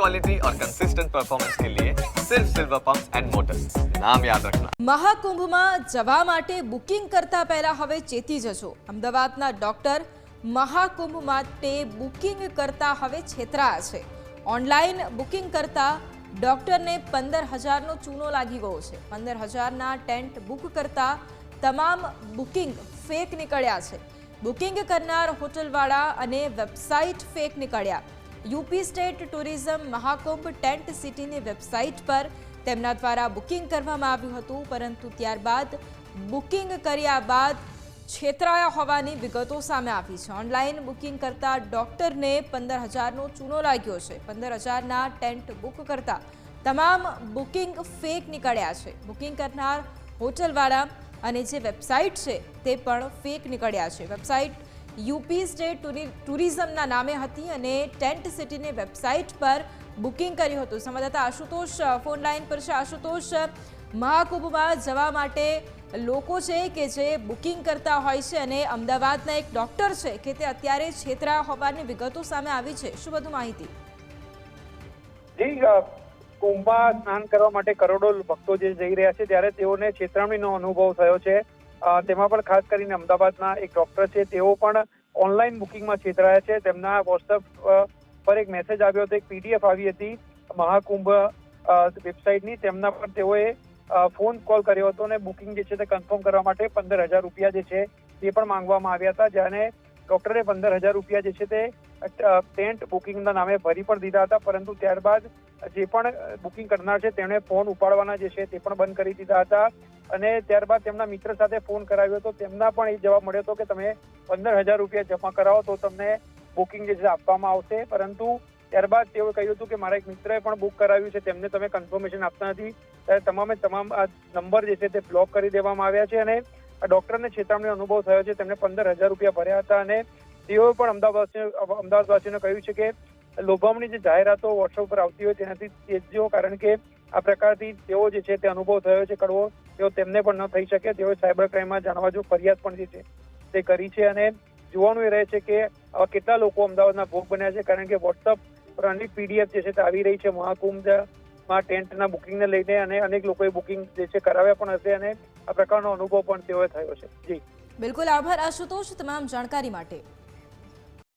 Quality और consistent performance के लिए सिर्फ सिल्वर पंप्स एंड मोटर्स, नाम याद रखना। મહાકુંભમાં જવા માટે બુકિંગ કરતા પહેલા હવે ચેતી જજો। અમદાવાદના ડોક્ટર મહાકુંભ માટે બુકિંગ કરતા હવે છેતરાયા છે। ઓનલાઈન બુકિંગ કરતા ડોક્ટરને 15,000નો ચૂનો લાગી ગયો છે। 15,000ના ટેન્ટ બુક કરતા તમામ બુકિંગ ફેક નીકળ્યા છે। બુકિંગ કરનાર હોટલવાળા અને વેબસાઇટ ફેક નીકળ્યા। UP state tourism Mahakumbh tent सिटीની વેબસાઇટ પર તેમના દ્વારા બુકિંગ કરવામાં આવ્યું હતું, પરંતુ ત્યારબાદ બુકિંગ કર્યા બાદ છેતરાયા હોવાની વિગતો સામે આવી છે। ઓનલાઈન બુકિંગ કરતા ડોક્ટરને 15,000નો ચૂનો લાગ્યો છે। 15,000ના ટેન્ટ બુક કરતા તમામ બુકિંગ ફેક નીકળ્યા છે। બુકિંગ કરનાર હોટલવાળા અને જે વેબસાઇટ છે તે પણ ફેક નીકળ્યા છે। વેબસાઇટ यूपी स्टेट टूरिज्मના નામે હતી અને ટેન્ટ સિટીની વેબસાઇટ પર બુકિંગ કર્યું હતું। સંવાદદાતા આશુતોષ ફોન લાઈન પર છે। આશુતોષ, મહાકુંભમાં જવા માટે લોકો છે કે જે બુકિંગ કરતા હોય છે અને અમદાવાદના એક ડોક્ટર છે કે તે અત્યારે છેતરાયા હોવાની વિગતો સામે આવી છે, શું વધુ માહિતી? જી, કુંભમાં સ્નાન કરવા માટે કરોડો ભક્તો જે જઈ રહ્યા છે ત્યારે તેઓને છેતરામણીનો અનુભવ થયો છે। તેમાં પણ ખાસ કરીને અમદાવાદના એક ડોક્ટર છે, તેઓ પણ ઓનલાઈન બુકિંગમાં છેતરાયા છે। તેમના વોટ્સએપ પર એક મેસેજ આવ્યો હતો, એક પીડીએફ આવી હતી મહાકુંભ વેબસાઇટની। તેમના પર તેઓએ ફોન કોલ કર્યો હતો અને બુકિંગ જે છે તે કન્ફર્મ કરવા માટે 15,000 રૂપિયા જે છે તે પણ માંગવામાં આવ્યા હતા, જ્યારે ડોક્ટરે 15,000 રૂપિયા જે છે તે ટેન્ટ બુકિંગના નામે ભરી પણ દીધા હતા, પરંતુ ત્યારબાદ જે પણ બુકિંગ કરનાર છે તેમણે ફોન ઉપાડવાના જે છે તે પણ બંધ કરી દીધા હતા। અને ત્યારબાદ તેમના મિત્ર સાથે ફોન કરાવ્યો હતો, તેમના પણ એ જવાબ મળ્યો હતો કે તમે 15,000 રૂપિયા જમા કરાવો તો તમને બુકિંગ જે છે આપવામાં આવશે, પરંતુ ત્યારબાદ તેઓએ કહ્યું હતું કે મારા એક મિત્રએ પણ બુક કરાવ્યું છે, તેમને તમે કન્ફર્મેશન આપતા નથી, ત્યારે તમામ નંબર જે છે તે બ્લોક કરી દેવામાં આવ્યા છે। અને ડોક્ટરને છેતરામણીનો અનુભવ થયો છે, તેમણે 15,000 રૂપિયા ભર્યા હતા અને તેઓએ પણ અમદાવાદવાસીઓને કહ્યું છે કે લોભામણી જે જાહેરાતો વોટ્સએપ પર આવતી હોય તેનાથી ચેતજો, કારણ કે આ પ્રકારથી તેઓ જે છે તે અનુભવ થયો છે કડવો, તેઓ તેમને પણ ન થઈ શકે। તેઓએ સાયબર ક્રાઇમમાં જાણવા જો ફરિયાદ પણ જે છે તે કરી છે અને જોવાનું એ રહે છે કે કેટલા લોકો અમદાવાદના ભોગ બન્યા છે, કારણ કે વોટ્સએપ પર અનેક પીડીએફ જે છે તે આવી રહી છે મહાકુંભમાં ટેન્ટના બુકિંગને લઈને, અને અનેક લોકોએ બુકિંગ જે છે કરાવ્યા પણ હશે અને આ પ્રકારનો અનુભવ પણ તેઓએ થયો છે। જી બિલકુલ, આભાર આશુતોષ તમામ જાણકારી માટે।